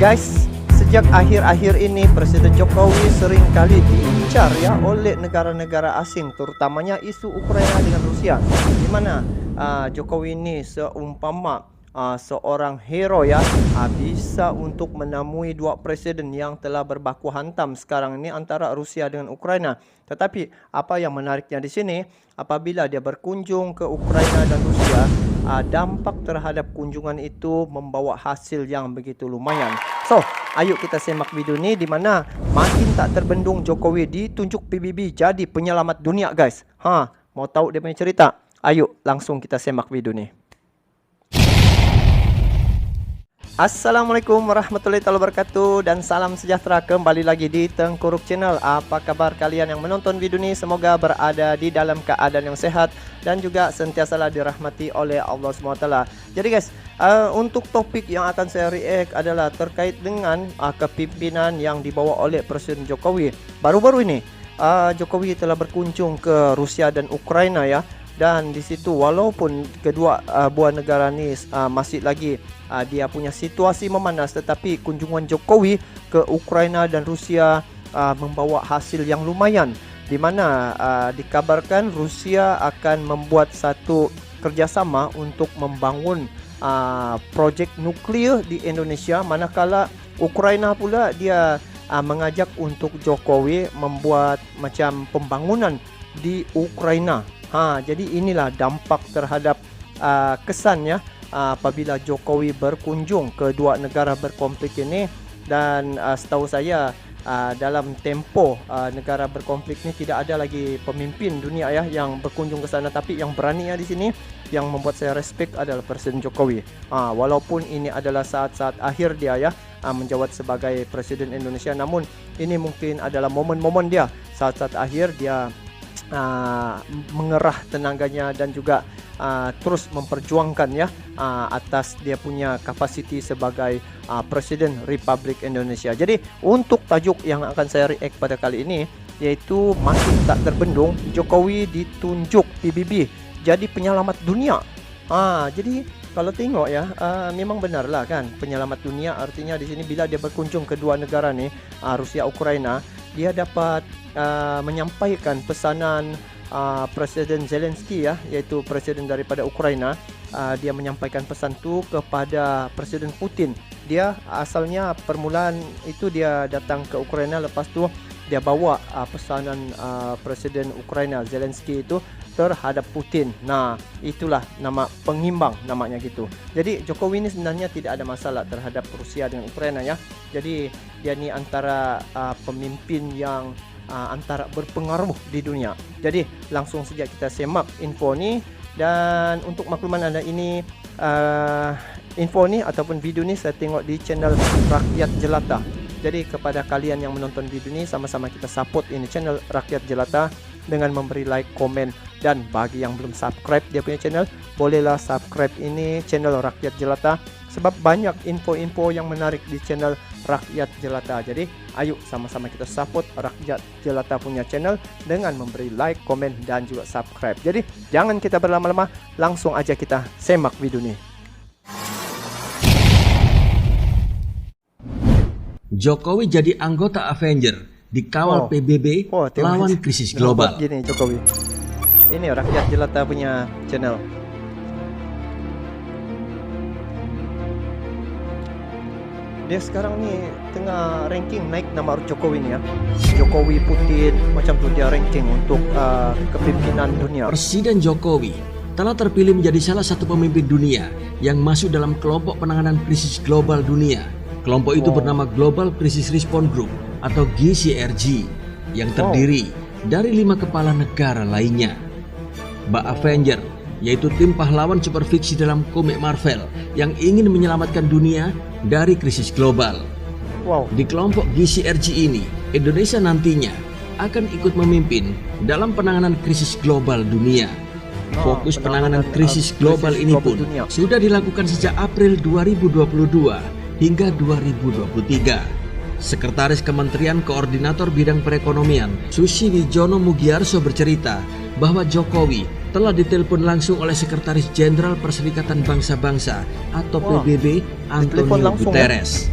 Guys, sejak akhir-akhir ini Presiden Jokowi sering kali diincar ya oleh negara-negara asing, terutamanya isu Ukraina dengan Rusia, di mana Jokowi ini seumpama seorang hero ya, bisa untuk menemui dua presiden yang telah berbaku hantam sekarang ini antara Rusia dengan Ukraina. Tetapi apa yang menariknya di sini, apabila dia berkunjung ke Ukraina dan Rusia, dampak terhadap kunjungan itu membawa hasil yang begitu lumayan. So, ayo kita semak video ini di mana makin tak terbendung Jokowi ditunjuk PBB jadi penyelamat dunia, guys. Mau tahu dia punya cerita? Ayo langsung kita semak video ini. Assalamualaikum warahmatullahi wabarakatuh dan salam sejahtera, kembali lagi di Tengku Ruk Channel. Apa kabar kalian yang menonton video ini? Semoga berada di dalam keadaan yang sehat dan juga sentiasalah dirahmati oleh Allah SWT. Jadi guys, untuk topik yang akan saya react adalah terkait dengan kepimpinan yang dibawa oleh Presiden Jokowi. Baru-baru ini Jokowi telah berkunjung ke Rusia dan Ukraina ya. Dan di situ walaupun kedua buah negara ini masih lagi dia punya situasi memanas, tetapi kunjungan Jokowi ke Ukraina dan Rusia membawa hasil yang lumayan, di mana dikabarkan Rusia akan membuat satu kerjasama untuk membangun projek nuklir di Indonesia, manakala Ukraina pula dia mengajak untuk Jokowi membuat macam pembangunan di Ukraina. Jadi inilah dampak terhadap kesannya apabila Jokowi berkunjung ke dua negara berkonflik ini. Dan setahu saya dalam tempo negara berkonflik ini tidak ada lagi pemimpin dunia ya yang berkunjung ke sana, tapi yang berani ya di sini yang membuat saya respect adalah Presiden Jokowi. Walaupun ini adalah saat-saat akhir dia ya menjabat sebagai Presiden Indonesia, namun ini mungkin adalah momen-momen dia saat-saat akhir dia mengerah tenaganya dan juga terus memperjuangkan ya atas dia punya kapasiti sebagai Presiden Republik Indonesia. Jadi untuk tajuk yang akan saya react pada kali ini, yaitu makin tak terbendung Jokowi ditunjuk PBB jadi penyelamat dunia. Jadi kalau tengok ya, memang benarlah kan, penyelamat dunia artinya di sini bila dia berkunjung ke dua negara nih, Rusia Ukraina, dia dapat menyampaikan pesanan Presiden Zelensky ya, yaitu presiden daripada Ukraina. Dia menyampaikan pesan tu kepada Presiden Putin. Dia asalnya permulaan itu dia datang ke Ukraina, lepas tu dia bawa pesanan Presiden Ukraina Zelensky itu terhadap Putin. Nah, itulah nama pengimbang namanya gitu. Jadi Jokowi ini sebenarnya tidak ada masalah terhadap Rusia dengan Ukraina ya. Jadi dia ni antara pemimpin yang antara berpengaruh di dunia. Jadi langsung saja kita semak info ni. Dan untuk makluman anda, ini info ni ataupun video ni saya tengok di channel Rakyat Jelata. Jadi kepada kalian yang menonton video ni, sama-sama kita support ini channel Rakyat Jelata dengan memberi like, komen, dan bagi yang belum subscribe dia punya channel, bolehlah subscribe ini channel Rakyat Jelata, sebab banyak info-info yang menarik di channel Rakyat Jelata. Jadi ayo sama-sama kita support Rakyat Jelata punya channel dengan memberi like, komen, dan juga subscribe. Jadi jangan kita berlama-lama, langsung aja kita semak video ini. Jokowi jadi anggota Avenger, dikawal PBB lawan krisis global. Gini Jokowi. Ini Rakyat Jelata punya channel. Dia sekarang ni tengah ranking naik nama Jokowi ni ya. Jokowi, Putin, macam tu dia ranking untuk kepimpinan dunia. Presiden Jokowi telah terpilih menjadi salah satu pemimpin dunia yang masuk dalam kelompok penanganan krisis global dunia. Kelompok itu bernama Global Crisis Response Group atau GCRG yang terdiri dari 5 kepala negara lainnya. Avenger, yaitu tim pahlawan superfiksi dalam komik Marvel yang ingin menyelamatkan dunia dari krisis global. Di kelompok GCRG ini, Indonesia nantinya akan ikut memimpin dalam penanganan krisis global dunia. Fokus penanganan krisis global ini pun sudah dilakukan sejak April 2022 hingga 2023. Sekretaris Kementerian Koordinator Bidang Perekonomian Susi Wijono Mugiarso bercerita bahwa Jokowi telah ditelepon langsung oleh Sekretaris Jenderal Perserikatan Bangsa-Bangsa atau PBB Antonio Guterres.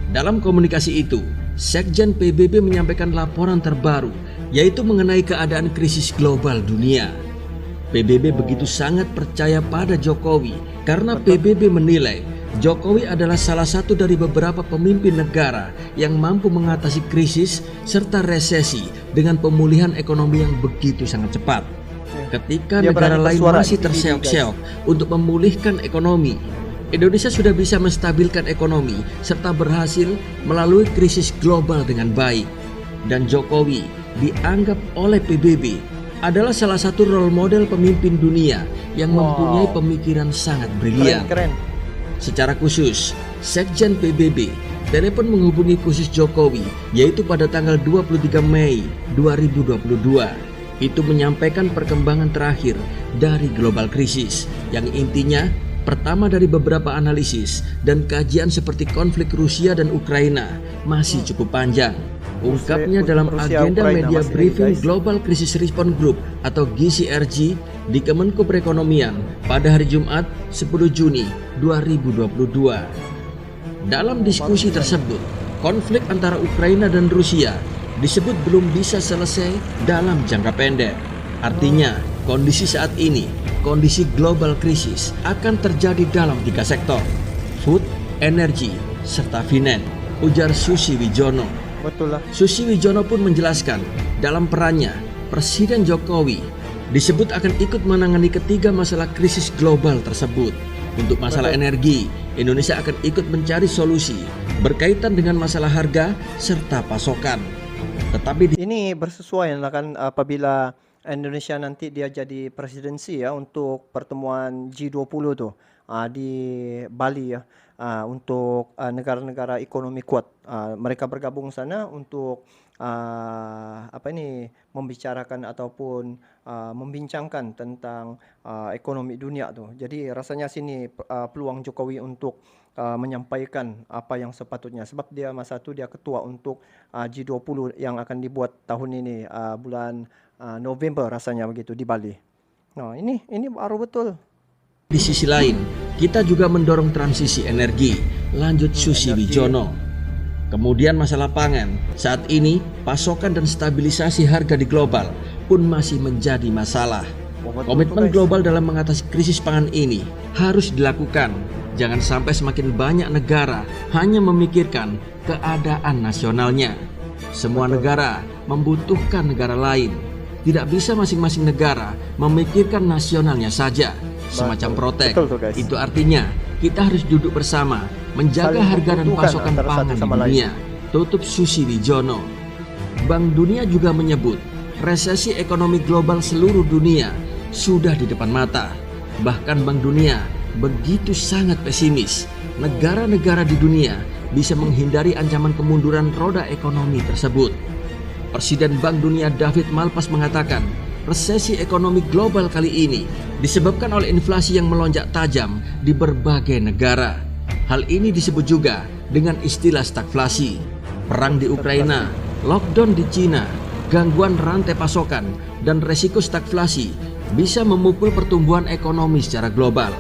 Dalam komunikasi itu, Sekjen PBB menyampaikan laporan terbaru, yaitu mengenai keadaan krisis global dunia. PBB begitu sangat percaya pada Jokowi karena PBB menilai Jokowi adalah salah satu dari beberapa pemimpin negara yang mampu mengatasi krisis serta resesi dengan pemulihan ekonomi yang begitu sangat cepat. Ketika negara lain masih terseok-seok untuk memulihkan ekonomi, Indonesia sudah bisa menstabilkan ekonomi serta berhasil melalui krisis global dengan baik. Dan Jokowi dianggap oleh PBB adalah salah satu role model pemimpin dunia yang mempunyai pemikiran sangat brilian. Keren. Secara khusus, Sekjen PBB telepon menghubungi khusus Jokowi yaitu pada tanggal 23 Mei 2022. Itu menyampaikan perkembangan terakhir dari global krisis yang intinya pertama dari beberapa analisis dan kajian seperti konflik Rusia dan Ukraina masih cukup panjang. Ungkapnya dalam agenda media briefing Global Crisis Response Group atau GCRG di Kemenko Perekonomian pada hari Jumat 10 Juni 2022. Dalam diskusi tersebut, konflik antara Ukraina dan Rusia disebut belum bisa selesai dalam jangka pendek. Artinya, kondisi saat ini, kondisi global krisis akan terjadi dalam 3 sektor: food, energi, serta finance, ujar Susi Wijono. Betul lah. Susi Wijono pun menjelaskan dalam perannya, Presiden Jokowi disebut akan ikut menangani ketiga masalah krisis global tersebut. Untuk masalah energi, Indonesia akan ikut mencari solusi berkaitan dengan masalah harga serta pasokan. Tetapi ini bersesuaian lah kan apabila Indonesia nanti dia jadi presidensi ya untuk pertemuan G20 tuh di Bali ya. Untuk negara-negara ekonomi kuat, mereka bergabung sana untuk membicarakan ataupun membincangkan tentang ekonomi dunia tuh. Jadi rasanya sini peluang Jokowi untuk menyampaikan apa yang sepatutnya, sebab dia masa itu dia ketua untuk G20 yang akan dibuat tahun ini bulan November rasanya begitu di Bali. Nah ini baru betul. Di sisi lain, kita juga mendorong transisi energi, lanjut Susi Wijono. Kemudian masalah pangan, saat ini pasokan dan stabilisasi harga di global pun masih menjadi masalah. Komitmen global dalam mengatasi krisis pangan ini harus dilakukan. Jangan sampai semakin banyak negara hanya memikirkan keadaan nasionalnya. Semua negara membutuhkan negara lain. Tidak bisa masing-masing negara memikirkan nasionalnya saja. Semacam protek. Itu artinya kita harus duduk bersama menjaga harga dan pasokan pangan di dunia. Tutup Susi Wijono. Bank Dunia juga menyebut resesi ekonomi global seluruh dunia sudah di depan mata. Bahkan Bank Dunia begitu sangat pesimis negara-negara di dunia bisa menghindari ancaman kemunduran roda ekonomi tersebut. Presiden Bank Dunia David Malpass mengatakan resesi ekonomi global kali ini disebabkan oleh inflasi yang melonjak tajam di berbagai negara. Hal ini disebut juga dengan istilah stagflasi. Perang di Ukraina, lockdown di Cina, gangguan rantai pasokan, dan resiko stagflasi bisa memukul pertumbuhan ekonomi secara global.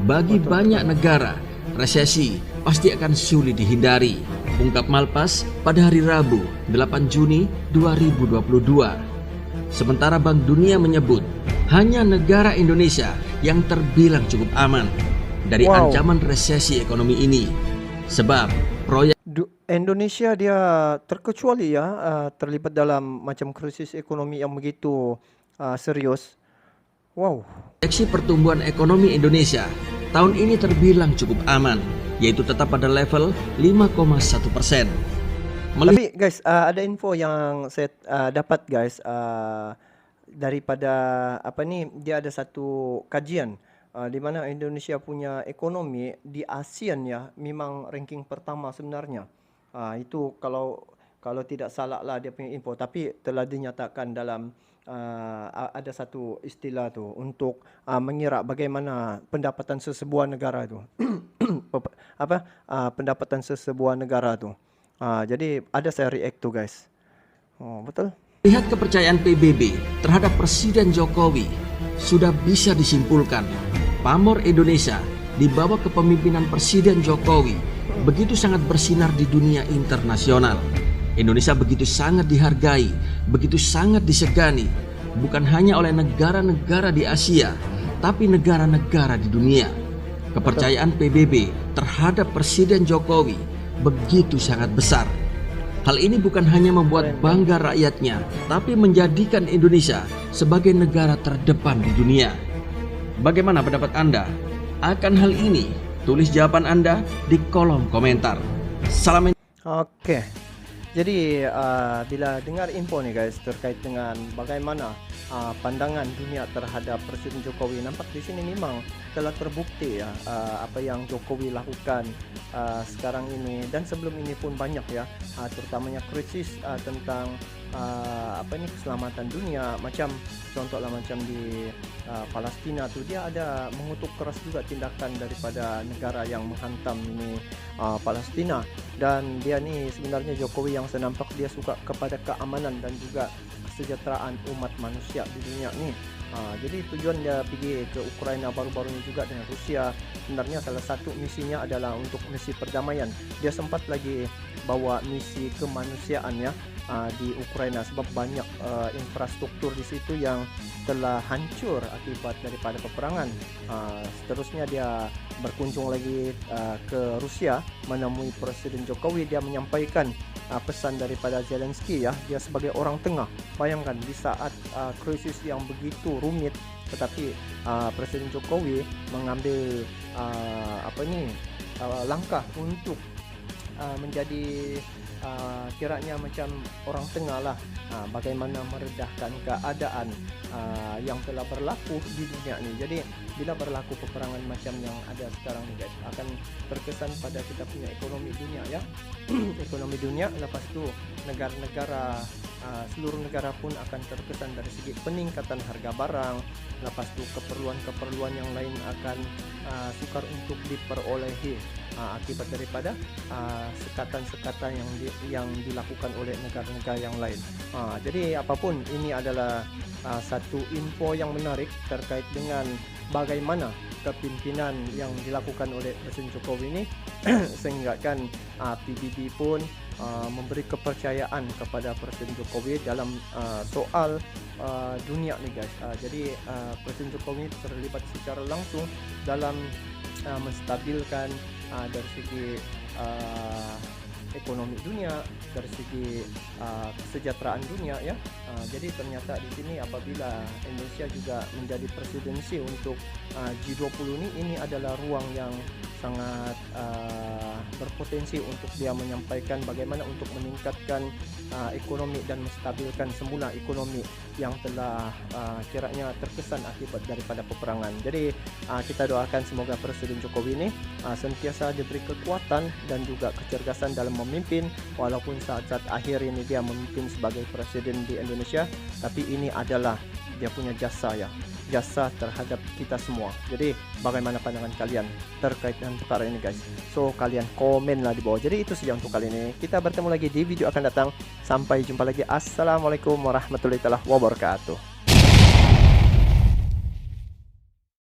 Bagi banyak negara, resesi pasti akan sulit dihindari, ungkap Malpass pada hari Rabu 8 Juni 2022. Sementara Bank Dunia menyebut hanya negara Indonesia yang terbilang cukup aman dari ancaman resesi ekonomi ini. Sebab proyek Indonesia dia terkecuali ya terlibat dalam macam krisis ekonomi yang begitu serius. Proyeksi pertumbuhan ekonomi Indonesia tahun ini terbilang cukup aman, yaitu tetap pada level 5,1%. Tapi guys, ada info yang saya dapat guys daripada dia ada satu kajian di mana Indonesia punya ekonomi di ASEAN ya memang ranking pertama sebenarnya. Itu kalau tidak salah lah dia punya info, tapi telah dinyatakan dalam ada satu istilah tu untuk mengira bagaimana pendapatan sesebuah negara tu. Pendapatan sesebuah negara tu. Jadi ada saya react tu guys. Betul. Lihat kepercayaan PBB terhadap Presiden Jokowi sudah bisa disimpulkan. Pamor Indonesia di bawah kepemimpinan Presiden Jokowi begitu sangat bersinar di dunia internasional. Indonesia begitu sangat dihargai, begitu sangat disegani, bukan hanya oleh negara-negara di Asia, tapi negara-negara di dunia. Kepercayaan PBB terhadap Presiden Jokowi begitu sangat besar. Hal ini bukan hanya membuat bangga rakyatnya, tapi menjadikan Indonesia sebagai negara terdepan di dunia. Bagaimana pendapat Anda akan hal ini? Tulis jawaban Anda di kolom komentar. Salam. Oke. Jadi bila dengar info nih guys terkait dengan bagaimana pandangan dunia terhadap Presiden Jokowi, nampak di sini memang telah terbukti ya apa yang Jokowi lakukan sekarang ini dan sebelum ini pun banyak ya, terutamanya krisis tentang keselamatan dunia, macam contohlah macam di Palestina tuh dia ada mengutuk keras juga tindakan daripada negara yang menghantam ini Palestina, dan dia nih sebenarnya Jokowi yang senampak dia suka kepada keamanan dan juga kesejahteraan umat manusia di dunia nih. Jadi tujuan dia pergi ke Ukraina baru-baru ini juga dengan Rusia, sebenarnya salah satu misinya adalah untuk misi perdamaian. Dia sempat lagi bawa misi kemanusiaan ya di Ukraina, sebab banyak infrastruktur di situ yang telah hancur akibat daripada peperangan. Seterusnya dia berkunjung lagi ke Rusia menemui Presiden Jokowi. Dia menyampaikan pesan daripada Zelensky ya, dia sebagai orang tengah. Bayangkan di saat krisis yang begitu rumit, tetapi Presiden Jokowi mengambil langkah untuk menjadi kiranya macam orang tengah lah, bagaimana meredahkan keadaan yang telah berlaku di dunia ini. Jadi bila berlaku peperangan macam yang ada sekarang ni guys, akan terkesan pada kita punya ekonomi dunia ya. Ekonomi dunia, lepas tu negara-negara seluruh negara pun akan terkesan dari segi peningkatan harga barang, lepas tu keperluan-keperluan yang lain akan sukar untuk diperolehi akibat daripada sekatan-sekatan yang dilakukan oleh negara-negara yang lain. Jadi apapun ini adalah satu info yang menarik terkait dengan bagaimana kepimpinan yang dilakukan oleh Presiden Jokowi ini sehingga kan PBB pun memberi kepercayaan kepada Presiden Jokowi dalam soal dunia nih guys. Jadi Presiden Jokowi terlibat secara langsung dalam menstabilkan dari segi ekonomi dunia, dari segi kesejahteraan dunia ya. Jadi ternyata di sini apabila Indonesia juga menjadi presidensi untuk G20 ini adalah ruang yang sangat berpotensi untuk dia menyampaikan bagaimana untuk meningkatkan ekonomi dan menstabilkan semula ekonomi yang telah kiranya terkesan akibat daripada peperangan. Jadi kita doakan semoga Presiden Jokowi ini sentiasa diberi kekuatan dan juga kecerdasan dalam memimpin, walaupun saat-saat akhir ini dia memimpin sebagai presiden di Indonesia, tapi ini adalah dia punya jasa ya, jasa terhadap kita semua. Jadi bagaimana pandangan kalian terkait dengan perkara ini guys? So kalian komen lah di bawah. Jadi itu saja untuk kali ini, kita bertemu lagi di video akan datang. Sampai jumpa lagi. Assalamualaikum warahmatullahi wabarakatuh.